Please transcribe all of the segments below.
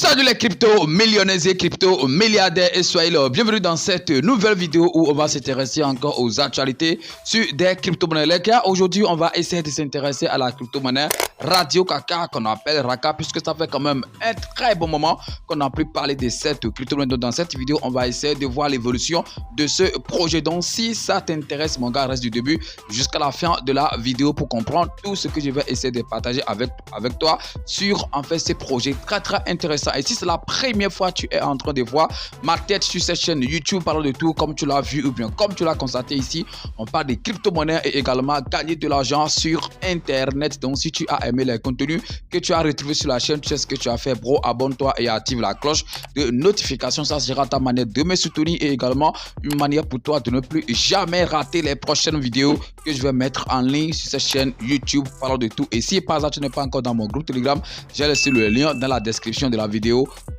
Salut les crypto-millionnaires et crypto-milliardaires et soyez là. Bienvenue dans cette nouvelle vidéo où on va s'intéresser encore aux actualités sur des crypto-monnaies. Les gars, aujourd'hui, on va essayer de s'intéresser à la crypto-monnaie Radio Kaka qu'on appelle Raka puisque ça fait quand même un très bon moment qu'on n'a plus parlé de cette crypto-monnaie. Dans cette vidéo, on va essayer de voir l'évolution de ce projet. Donc, si ça t'intéresse, mon gars, reste du début jusqu'à la fin de la vidéo pour comprendre tout ce que je vais essayer de partager avec toi sur en fait ces projets très intéressants. Et si c'est la première fois que tu es en train de voir ma tête sur cette chaîne YouTube, parlons de tout comme tu l'as vu ou bien comme tu l'as constaté ici, on parle de crypto-monnaies et également gagner de l'argent sur internet. Donc si tu as aimé les contenus que tu as retrouvés sur la chaîne, tu sais ce que tu as fait, bro, abonne-toi et active la cloche de notification. Ça sera ta manière de me soutenir et également une manière pour toi de ne plus jamais rater les prochaines vidéos que je vais mettre en ligne sur cette chaîne YouTube, parlons de tout. Et si par hasard tu n'es pas encore dans mon groupe Telegram, j'ai laissé le lien dans la description de la vidéo.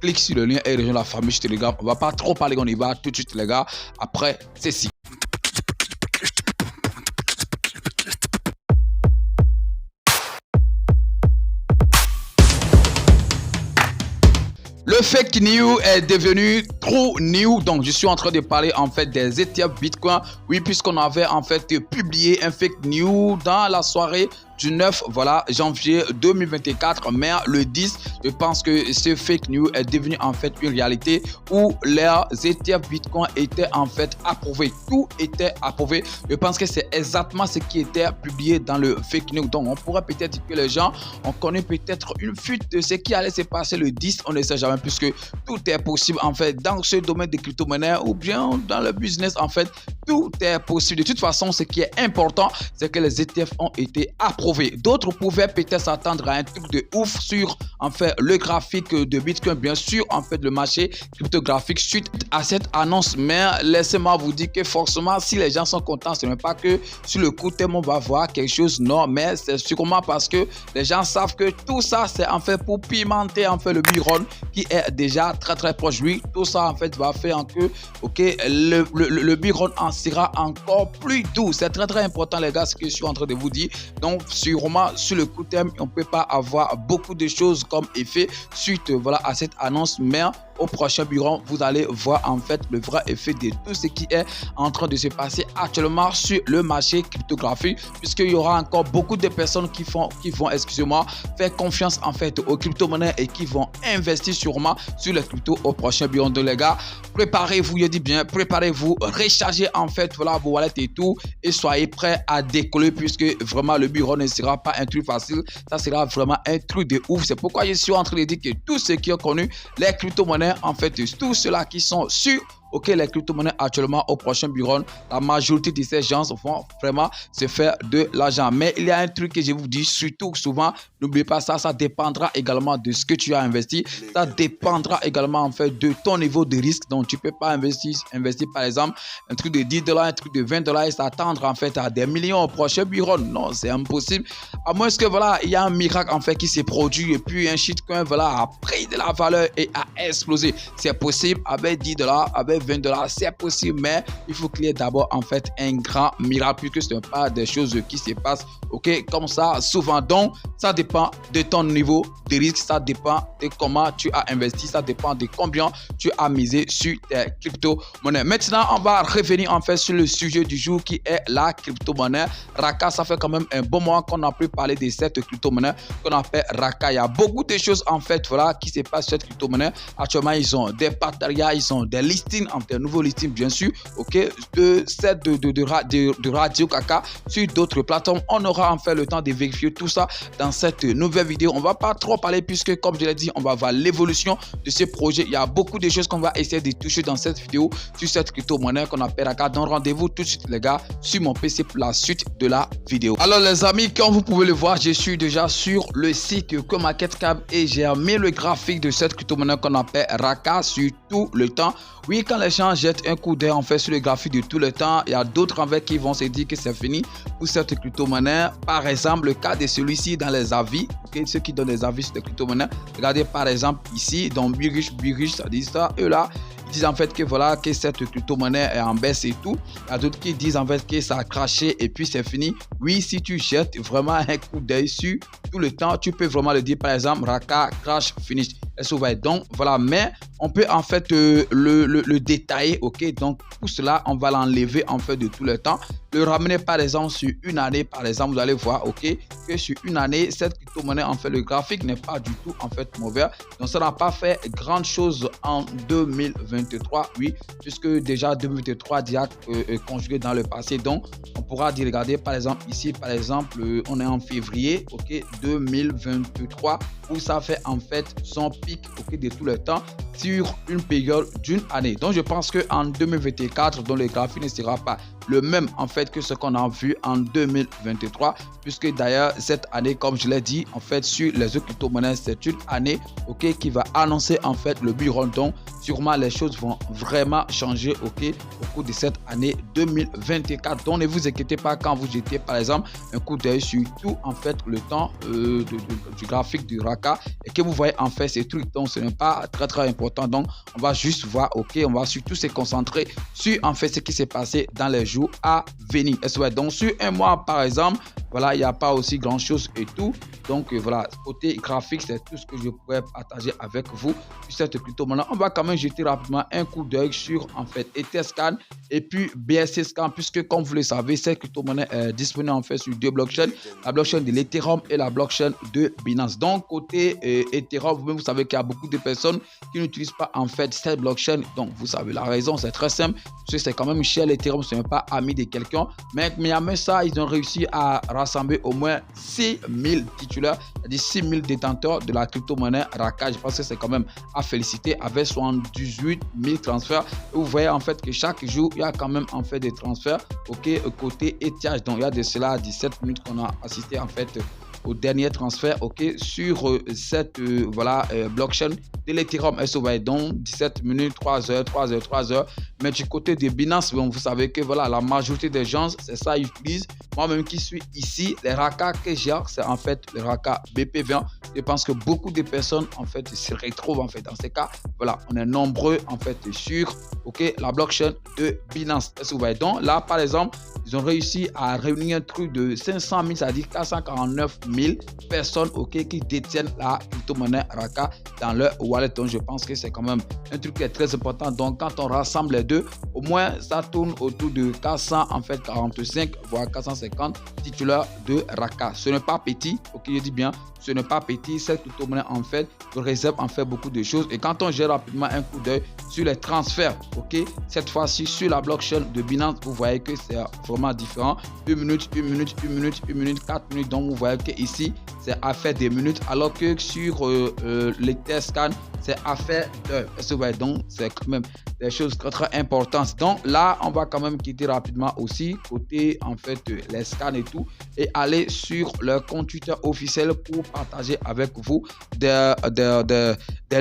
Clique sur le lien et rejoins la famille sur Telegram. On va pas trop parler, on y va tout de suite les gars après ceci. Le fake news est devenu true news. Donc, je suis en train de parler en fait des ETF Bitcoin. Oui, puisqu'on avait en fait publié un fake news dans la soirée du 9 janvier 2024, mais le 10, je pense que ce fake news est devenu en fait une réalité où les ETF Bitcoin étaient en fait approuvés. Tout était approuvé. Je pense que c'est exactement ce qui était publié dans le fake news. Donc, on pourrait peut-être dire que les gens ont connu peut-être une fuite de ce qui allait se passer le 10. On ne sait jamais puisque tout est possible en fait dans ce domaine de crypto-monnaie ou bien dans le business en fait. Tout est possible. De toute façon, ce qui est important, c'est que les ETF ont été approuvés. D'autres pouvaient peut-être s'attendre à un truc de ouf sur en fait le graphique de Bitcoin, bien sûr en fait le marché cryptographique suite à cette annonce, mais laissez-moi vous dire que forcément si les gens sont contents, ce n'est pas que sur le coup terme on va voir quelque chose, non, mais c'est sûrement parce que les gens savent que tout ça c'est en fait pour pimenter en fait le Bitcoin qui est déjà très proche. Lui, tout ça en fait va faire que le Bitcoin en sera encore plus doux. C'est très important les gars ce que je suis en train de vous dire. Donc sûrement sur le coup terme on peut pas avoir beaucoup de choses comme effet suite à cette annonce, mais au prochain bureau, vous allez voir en fait le vrai effet de tout ce qui est en train de se passer actuellement sur le marché cryptographique, puisqu'il y aura encore beaucoup de personnes qui vont, excusez-moi, faire confiance en fait aux crypto-monnaies et qui vont investir sûrement sur les cryptos au prochain bureau. Donc les gars, préparez-vous, je dis bien, préparez-vous, rechargez en fait vos wallets et tout et soyez prêts à décoller puisque vraiment le bureau ne sera pas un truc facile, ça sera vraiment un truc de ouf. C'est pourquoi je suis en train de dire que tous ceux qui ont connu les crypto-monnaies, en fait, tous ceux-là qui sont sûrs les crypto-monnaies actuellement au prochain bureau, la majorité de ces gens vont vraiment se faire de l'argent. Mais il y a un truc que je vous dis surtout souvent, n'oubliez pas ça, ça dépendra également de ce que tu as investi. Ça dépendra également en fait de ton niveau de risque. Donc tu peux pas investir par exemple un truc de $10, un truc de $20 et s'attendre en fait à des millions au prochain bureau. Non, c'est impossible. À moins que il y a un miracle en fait qui s'est produit et puis un shitcoin a pris de la valeur et a explosé. C'est possible avec $10, avec $20, c'est possible, mais il faut qu'il y ait d'abord en fait un grand miracle puisque ce n'est pas des choses qui se passent comme ça souvent. Donc ça dépend de ton niveau de risque, ça dépend de comment tu as investi, ça dépend de combien tu as misé sur tes crypto-monnaies. Maintenant on va revenir en fait sur le sujet du jour qui est la crypto-monnaie Raka. Ça fait quand même un bon moment qu'on a pu parler de cette crypto-monnaie qu'on appelle Raka. Il y a beaucoup de choses en fait qui se passent sur cette crypto-monnaie. Actuellement ils ont des partenariats, ils ont des listings, des nouveaux listings bien sûr, de Radio Kaka sur d'autres plateformes. On aura en fait le temps de vérifier tout ça dans cette nouvelle vidéo. On va pas trop parler puisque comme je l'ai dit, on va voir l'évolution de ce projet. Il y a beaucoup de choses qu'on va essayer de toucher dans cette vidéo sur cette crypto-monnaie qu'on appelle Raka. Donc rendez-vous tout de suite les gars sur mon PC pour la suite de la vidéo. Alors les amis, comme vous pouvez le voir, je suis déjà sur le site CoinMarketCap et j'ai mis le graphique de cette crypto-monnaie qu'on appelle Raka sur tout le temps. Oui, quand les gens jettent un coup d'œil en fait sur le graphique de tout le temps, il y a d'autres en fait qui vont se dire que c'est fini pour cette crypto-monnaie. Par exemple, le cas de celui-ci dans les avis, ceux qui donnent des avis sur les crypto-monnaies. Regardez par exemple ici, dans Birish, ça dit ça, eux là, Ils disent en fait que voilà, que cette crypto-monnaie est en baisse et tout. Il y a d'autres qui disent en fait que ça a craché et puis c'est fini. Oui, si tu jettes vraiment un coup d'œil sur tout le temps, tu peux vraiment le dire, par exemple, Raka crash finish. Donc voilà, mais on peut en fait le détailler, ok. Donc pour cela, on va l'enlever en fait de tout le temps, le ramener par exemple sur une année, par exemple, vous allez voir, ok, que sur une année, cette crypto-monnaie, en fait, le graphique n'est pas du tout en fait mauvais. Donc ça n'a pas fait grande chose en 2023, oui, puisque déjà 2023 déjà conjugué dans le passé. Donc on pourra dire, regardez par exemple ici, par exemple, on est en février, ok, 2023, où ça fait en fait son pic, ok, de tout le temps sur une période d'une année. Donc je pense que en 2024, dont le graphique ne sera pas le même en fait que ce qu'on a vu en 2023, puisque d'ailleurs cette année, comme je l'ai dit, en fait sur les autres crypto-monnaies, c'est une année, ok, qui va annoncer en fait le bureau. Donc sûrement les choses vont vraiment changer, ok, au cours de cette année 2024. Donc ne vous inquiétez pas quand vous jetez par exemple un coup d'œil sur tout en fait le temps du graphique du Raka et que vous voyez en fait ces trucs. Donc ce n'est pas très important. Donc on va juste voir, ok, on va surtout se concentrer sur en fait ce qui s'est passé dans les jours à venir. Donc sur un mois par exemple, voilà, il n'y a pas aussi grand chose et tout. Donc voilà, côté graphique, c'est tout ce que je pourrais partager avec vous sur cette crypto-monnaie. On va quand même jeter rapidement un coup d'œil sur en fait Etherscan et puis BSC Scan, puisque comme vous le savez, cette crypto-monnaie est disponible en fait sur deux blockchains, la blockchain de l'Ethereum et la blockchain de Binance. Donc côté Ethereum, vous savez qu'il y a beaucoup de personnes qui n'utilisent pas en fait cette blockchain. Donc vous savez la raison, c'est très simple, parce que c'est quand même cher. L'Ethereum, ce n'est pas ami de quelqu'un, mais à ça, ils ont réussi à rassembler au moins 6000 titulaires, c'est-à-dire 6000 détenteurs de la crypto-monnaie Raka. Je pense que c'est quand même à féliciter, avec 78 000 transferts. Et vous voyez en fait que chaque jour, il y a quand même en fait des transferts, ok, côté ETH. Donc il y a de cela 17 minutes qu'on a assisté en fait au dernier transfert, ok, sur cette voilà blockchain de l'Ethereum. Donc 17 minutes, 3 heures, 3 heures, 3 heures. Mais du côté de Binance, bon, vous savez que voilà, la majorité des gens, c'est ça, ils utilisent. Moi-même qui suis ici, les Raka que j'ai, c'est en fait le Raka BP20. Je pense que beaucoup de personnes en fait se retrouvent en fait dans ces cas. Voilà, on est nombreux en fait sur, ok, la blockchain de Binance. Donc là, par exemple, ils ont réussi à réunir un truc de 500 000, c'est-à-dire 449 000 personnes, ok, qui détiennent la crypto-monnaie Raka dans leur wallet. Donc je pense que c'est quand même un truc qui est très important. Donc quand on rassemble les deux, au moins ça tourne autour de 400 en fait 45 voire 450 titulaires de Raka. Ce n'est pas petit, ok, je dis bien, ce n'est pas petit. Cette crypto-monnaie en fait réserve en fait beaucoup de choses. Et quand on gère rapidement un coup d'œil sur les transferts, ok, cette fois-ci sur la blockchain de Binance, vous voyez que c'est vraiment différent. 1 minute, 1 minute, 1 minute, 1 minute, 4 minutes. Donc vous voyez que ici c'est affaire des minutes, alors que sur l'Etherscan c'est affaire d'heures. Donc c'est quand même des choses très très importantes. Donc là on va quand même quitter rapidement aussi côté en fait les scans et tout, et aller sur leur compte Twitter officiel pour partager avec vous des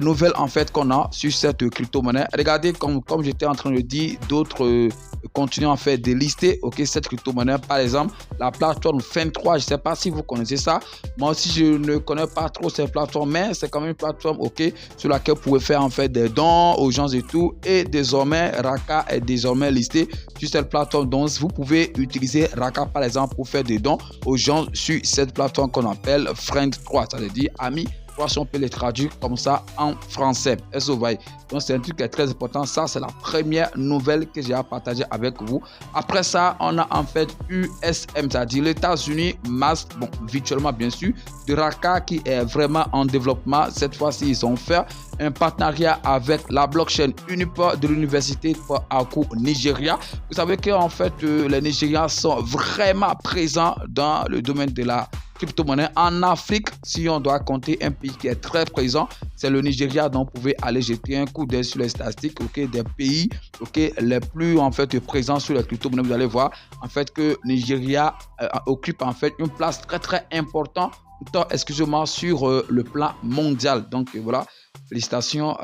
nouvelles en fait qu'on a sur cette crypto-monnaie. Regardez, comme j'étais en train de dire, d'autres continuent en fait de lister, ok, cette crypto-monnaie. Par exemple, la plateforme Fin3, je ne sais pas si vous connaissez ça. Moi aussi, je ne connais pas trop cette plateforme, mais c'est quand même une plateforme, ok, sur laquelle vous pouvez faire en fait des dons aux gens et tout. Et désormais, Raka est désormais listé sur cette plateforme. Donc, vous pouvez utiliser Raka par exemple pour faire des dons aux gens sur cette plateforme qu'on appelle Friend3, ça veut dire ami. Si on peut les traduire comme ça en français. Donc c'est un truc qui est très important. Ça, c'est la première nouvelle que j'ai à partager avec vous. Après ça, on a en fait USM, c'est-à-dire les États-Unis masse, bon, virtuellement bien sûr, de Raka qui est vraiment en développement. Cette fois-ci, ils ont fait un partenariat avec la blockchain Uniport de l'université de Aku, Nigeria. Vous savez qu'en fait, les Nigériens sont vraiment présents dans le domaine de la crypto-monnaie. En Afrique, si on doit compter un pays qui est très présent, c'est le Nigeria. Donc vous pouvez aller jeter un coup d'œil sur les statistiques, ok, des pays, ok, les plus en fait présents sur la crypto-monnaie. Vous allez voir en fait que Nigeria occupe en fait une place très très importante, excusez-moi, sur le plan mondial. Donc voilà, félicitations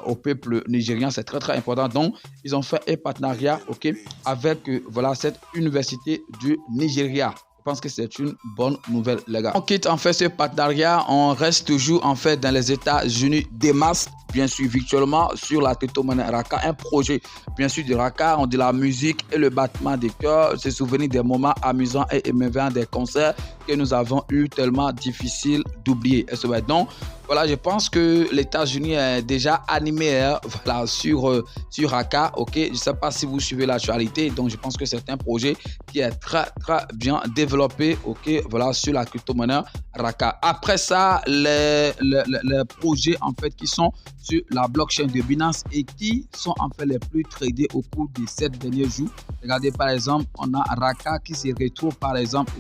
au peuple nigérien, c'est très très important. Donc ils ont fait un partenariat, ok, avec voilà cette université du Nigeria. Je pense que c'est une bonne nouvelle, les gars. On quitte en fait ce partenariat, on reste toujours en fait dans les États-Unis des masses, bien sûr virtuellement sur la crypto-monnaie Raka, un projet bien sûr de Raka, on dit la musique et le battement des cœurs, se souvenir des moments amusants et émeuvants des concerts que nous avons eu tellement difficile d'oublier. Donc voilà, je pense que les États-Unis est déjà animé voilà, sur Raka. Ok, je ne sais pas si vous suivez l'actualité, donc je pense que c'est un projet qui est très bien développé. Ok, voilà, sur la crypto-monnaie Raka. Après ça, les projets en fait qui sont sur la blockchain de Binance et qui sont en fait les plus tradés au cours des 7 derniers jours. Regardez par exemple, on a Raka qui se retrouve par exemple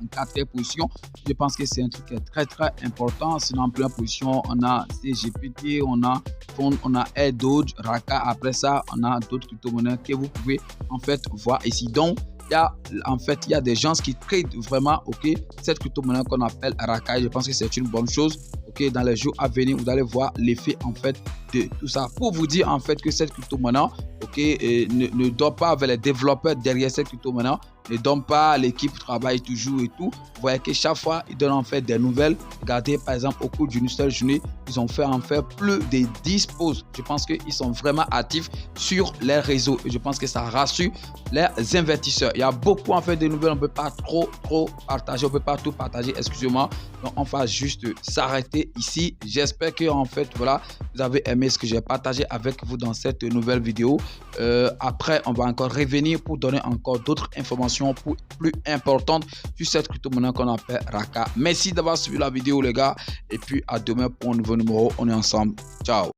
en 4e position. Je pense que c'est un truc qui est très important. Sinon en première position, on a CGPT, on a Fond, on a Air Doge, Raka. Après ça, on a d'autres crypto-monnaies que vous pouvez en fait voir ici. Donc il y a des gens qui tradent vraiment cette crypto-monnaie qu'on appelle Raka. Je pense que c'est une bonne chose. Dans les jours à venir, vous allez voir l'effet en fait de tout ça. Pour vous dire en fait que cette crypto-monnaie ne dort pas avec les développeurs derrière cette crypto-monnaie, ne dort pas, l'équipe travaille toujours et tout. Vous voyez que chaque fois, ils donnent en fait des nouvelles. Regardez par exemple au cours d'une seule journée, ils ont fait en fait plus de 10 pauses. Je pense qu'ils sont vraiment actifs sur les réseaux et je pense que ça rassure les investisseurs. Il y a beaucoup en fait de nouvelles, on ne peut pas trop partager, on ne peut pas tout partager, excusez-moi. Donc on va juste s'arrêter ici. J'espère que en fait voilà, vous avez aimé ce que j'ai partagé avec vous dans cette nouvelle vidéo. Après, on va encore revenir pour donner encore d'autres informations plus importantes sur cette crypto-monnaie qu'on appelle Raka. Merci d'avoir suivi la vidéo les gars et puis à demain pour un nouveau numéro. On est ensemble. Ciao.